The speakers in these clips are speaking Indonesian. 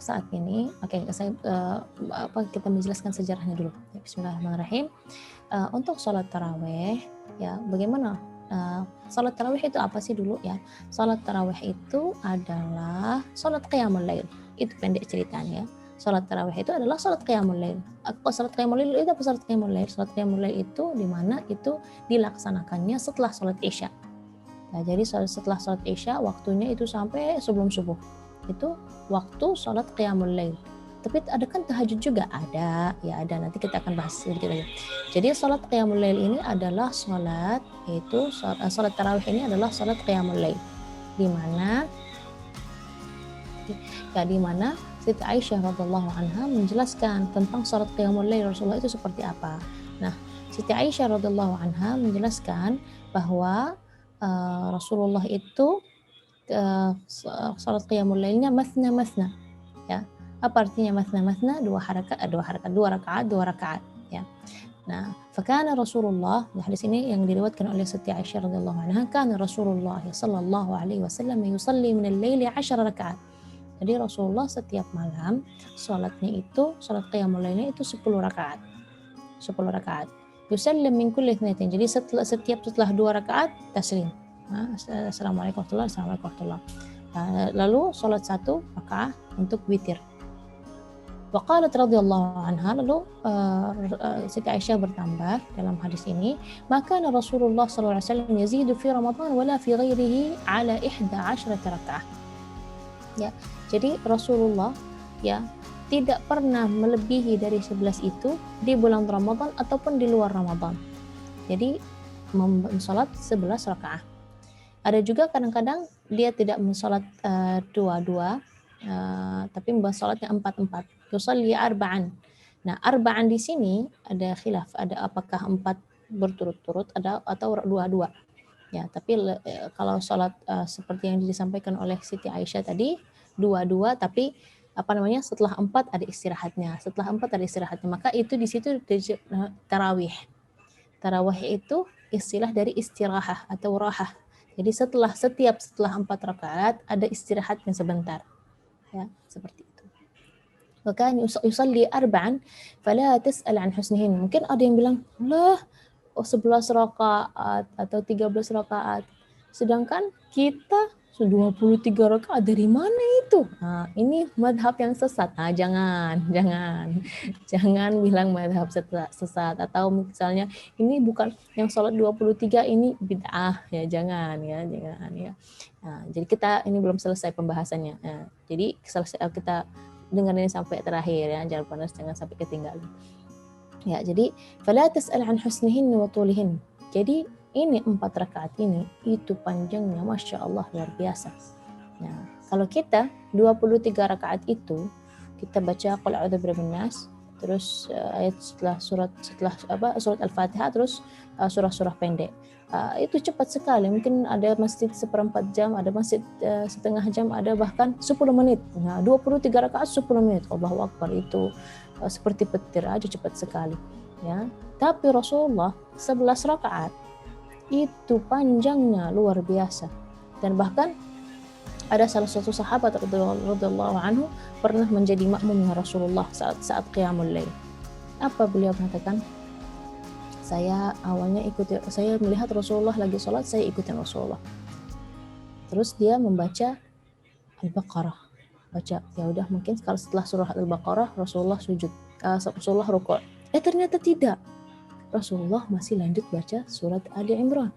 untuk saat ini, kita menjelaskan sejarahnya dulu. Bismillahirrahmanirrahim. Untuk sholat taraweh, ya bagaimana? Sholat taraweh itu apa sih dulu ya? Sholat taraweh itu adalah sholat qiyamul lail. Itu pendek ceritanya. Sholat taraweh itu adalah sholat qiyamul lail. Sholat qiyamul lail itu apa? Sholat qiyamul lail. Sholat qiyamul lail itu di mana itu dilaksanakannya setelah sholat isya. Nah, jadi setelah sholat isya waktunya itu sampai sebelum subuh. Itu waktu sholat qiyamul lail. Tapi ada kan tahajud juga? Ada, ya ada. Nanti kita akan bahas sedikit lagi. Jadi sholat qiyamul lail ini adalah sholat tarawih ini adalah sholat qiyamul lail. Di mana Siti Aisyah radhiyallahu anha menjelaskan tentang sholat qiyamul lail Rasulullah itu seperti apa. Nah, Siti Aisyah radhiyallahu anha menjelaskan bahwa Rasulullah itu salat qiyamul lailnya masna ya. Apa artinya masna? Dua rakaat ya. Nah, fakana Rasulullah, hadis ini yang diriwayatkan oleh Siti Aisyah radhiyallahu anha, kana Rasulullah sallallahu alaihi wasallam yusalli min al-laili 10 rakaat. Jadi Rasulullah setiap malam salat qiyamul lailnya itu 10 rakaat. 10 rakaat. Yusallim min kulli ithnatain. Jadi setelah 2 rakaat taslim. Assalamualaikum warahmatullahi. Lalu salat 1 rakaat untuk witir. Waqalat radhiyallahu anha, lalu Siti Aisyah bertambah dalam hadis ini, maka Rasulullah sallallahu alaihi wasallam yazidu fi Ramadan wala fi ghairihi ala 11 rakaat. Ya, jadi Rasulullah ya tidak pernah melebihi dari 11 itu di bulan Ramadan ataupun di luar Ramadan. Jadi mensalat 11 rakaat. Ada juga kadang-kadang dia tidak mensalat dua-dua, tapi mensalatnya 4-4. Yusalli arba'an. Nah, arba'an di sini ada khilaf, ada apakah 4 berturut-turut atau dua-dua. Ya, tapi kalau salat seperti yang disampaikan oleh Siti Aisyah tadi, dua-dua, tapi setelah 4 ada istirahatnya. Maka itu di situ tarawih. Tarawih itu istilah dari istirahah atau rahah. Jadi setelah 4 rakaat ada istirahatnya sebentar. Ya, seperti itu. Wakan yusalli arba'an fala tas'al an husnihin. Mungkin ada yang bilang, "Lah, 11 rakaat atau 13 rakaat. Sedangkan kita 23 rakaat, dari mana itu?" Nah, ini madhab yang sesat. Nah, jangan bilang madhab sesat, atau misalnya ini bukan yang sholat 23 ini bid'ah, ya jangan ya. Nah, jadi kita ini belum selesai pembahasannya. Nah, jadi kita dengar ini sampai terakhir ya, jangan sampai ketinggalan. Ya, jadi fala tas'al an husnihin wa tulihin. Jadi ini 4 rakaat ini itu panjangnya Masya Allah luar biasa. Nah, kalau kita 23 rakaat itu kita baca qul a'udzu birabbin nas, terus ayat setelah surat Al-Fatihah, terus surah-surah pendek. Itu cepat sekali, mungkin ada masjid 1/4 jam, ada masjid setengah jam, ada bahkan 10 menit. Nah, 23 rakaat 10 menit. Allahu Akbar, itu seperti petir aja, cepat sekali ya. Tapi Rasulullah 11 rakaat itu panjangnya luar biasa. Dan bahkan ada salah satu sahabat radhiyallahu anhu pernah menjadi makmumnya Rasulullah saat qiyamul lail. Apa beliau mengatakan? Saya melihat Rasulullah lagi sholat, saya ikutin Rasulullah. Terus dia membaca Al-Baqarah. Ya udah, mungkin kalau setelah surah Al-Baqarah Rasulullah Rasulullah rukuk. Ternyata tidak. Rasulullah masih lanjut baca surat Ali Imran.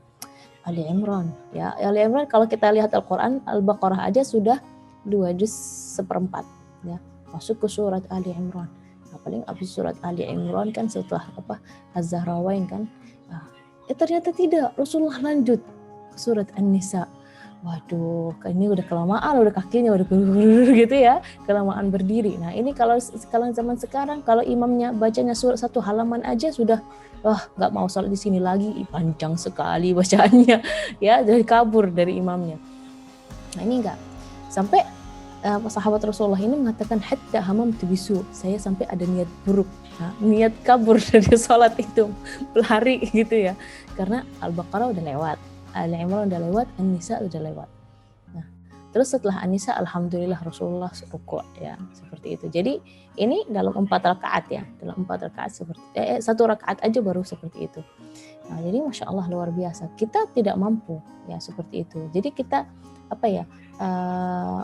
Ya, Ali Imran kalau kita lihat Al-Qur'an, Al-Baqarah aja sudah 2 juz 1/4 ya. Masuk ke surat Ali Imran. Paling habis surat Ali Imran kan setelah Az-Zahrawain kan. Ternyata tidak, Rasulullah lanjut ke surat An-Nisa. Waduh, ini udah kelamaan, udah kakinya udah gitu ya, kelamaan berdiri. Nah, ini kalau zaman sekarang, kalau imamnya bacanya surat 1 halaman aja sudah nggak mau sholat di sini lagi, panjang sekali bacaannya ya, jadi kabur dari imamnya. Nah, ini enggak. Sampai sahabat Rasulullah ini mengatakan hatta hamamtu bisu, saya sampai ada niat buruk, niat kabur dari sholat itu, pelari gitu ya, karena Al-Baqarah udah lewat, Ali Imran udah lewat, An-Nisa udah lewat. Nah, Terus setelah An-Nisa, alhamdulillah Rasulullah rukuk ya, seperti itu. Jadi ini dalam 4 rakaat ya, dalam 4 rakaat seperti 1 rakaat aja baru seperti itu. Nah, jadi masya Allah luar biasa. Kita tidak mampu ya seperti itu. Jadi kita apa ya?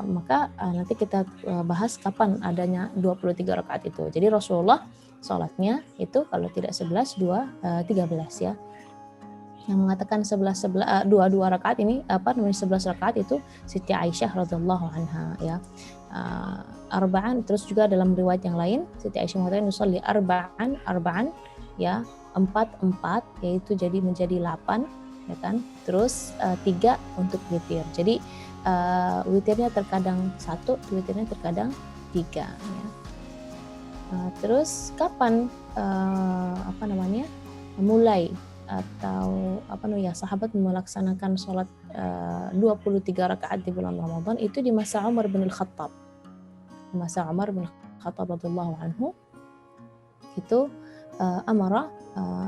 Maka nanti kita bahas kapan adanya 23 rakaat itu. Jadi Rasulullah sholatnya itu kalau tidak 11, 13 ya. Yang mengatakan 2 rakaat ini 11 rakaat itu Siti Aisyah radhiyallahu anha ya. Arba'an, terus juga dalam riwayat yang lain Siti Aisyah mengatakan nusalli arba'an ya, 4 yaitu jadi menjadi 8 ya kan. Terus 3 untuk witir. Jadi witirnya terkadang 1, witirnya terkadang 3 ya. Terus kapan mulai atau sahabat melaksanakan sholat 23 rakaat di bulan Ramadan itu di masa Umar bin Al-Khattab. Di masa Umar bin Al-Khattab radhiyallahu anhu itu amara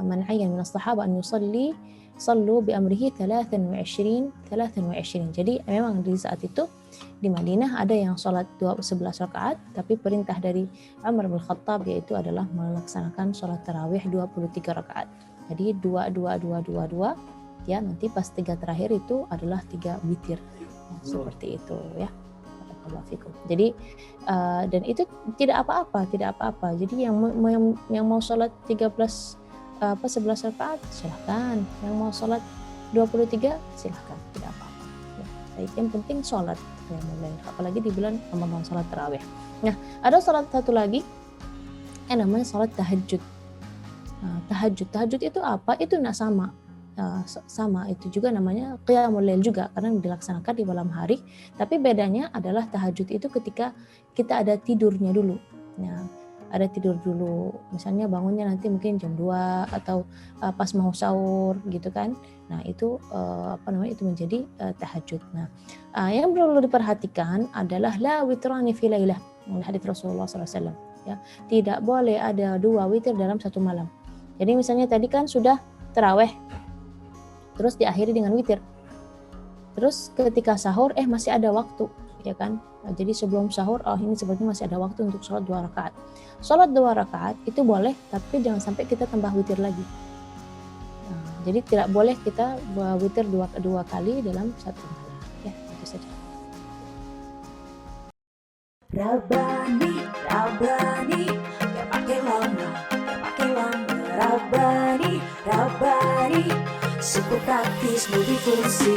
man ayyan min as-sahaba an sallu bi amrihi 23. Jadi memang di saat itu di Madinah ada yang sholat 11 rakaat, tapi perintah dari Umar bin Khattab yaitu adalah melaksanakan sholat tarawih 23 rakaat. Jadi 2 ya, nanti pas 3 terakhir itu adalah 3 witir ya, seperti itu ya. Jadi dan itu tidak apa-apa. Jadi yang mau sholat 11 rakaat silahkan, yang mau sholat 23 silahkan, tidak apa-apa ya. Yang penting sholat ya, mulai apalagi di bulan Ramadan sholat tarawih. Nah, ada sholat satu lagi yang namanya sholat tahajud. Tahajud itu apa? Itu sama itu juga namanya qiyamul lail juga, karena dilaksanakan di malam hari, tapi bedanya adalah tahajud itu ketika kita ada tidurnya dulu. Nah, ada tidur dulu, misalnya bangunnya nanti mungkin jam 2 atau pas mau sahur gitu kan. Nah, itu itu menjadi tahajud. Nah, yang perlu diperhatikan adalah la witrani fi lailah, hadits Rasulullah SAW ya. Tidak boleh ada 2 witir dalam satu malam. Jadi misalnya tadi kan sudah tarawih, terus diakhiri dengan witir. Terus ketika sahur masih ada waktu, ya kan? Nah, jadi sebelum sahur, ini sepertinya masih ada waktu untuk sholat 2 rakaat. Sholat 2 rakaat itu boleh, tapi jangan sampai kita tambah witir lagi. Nah, jadi tidak boleh kita witir dua kali dalam satu malam. Ya, itu saja. Rabbani, gak pakai lama. Rabbani, super praktis multifungsi.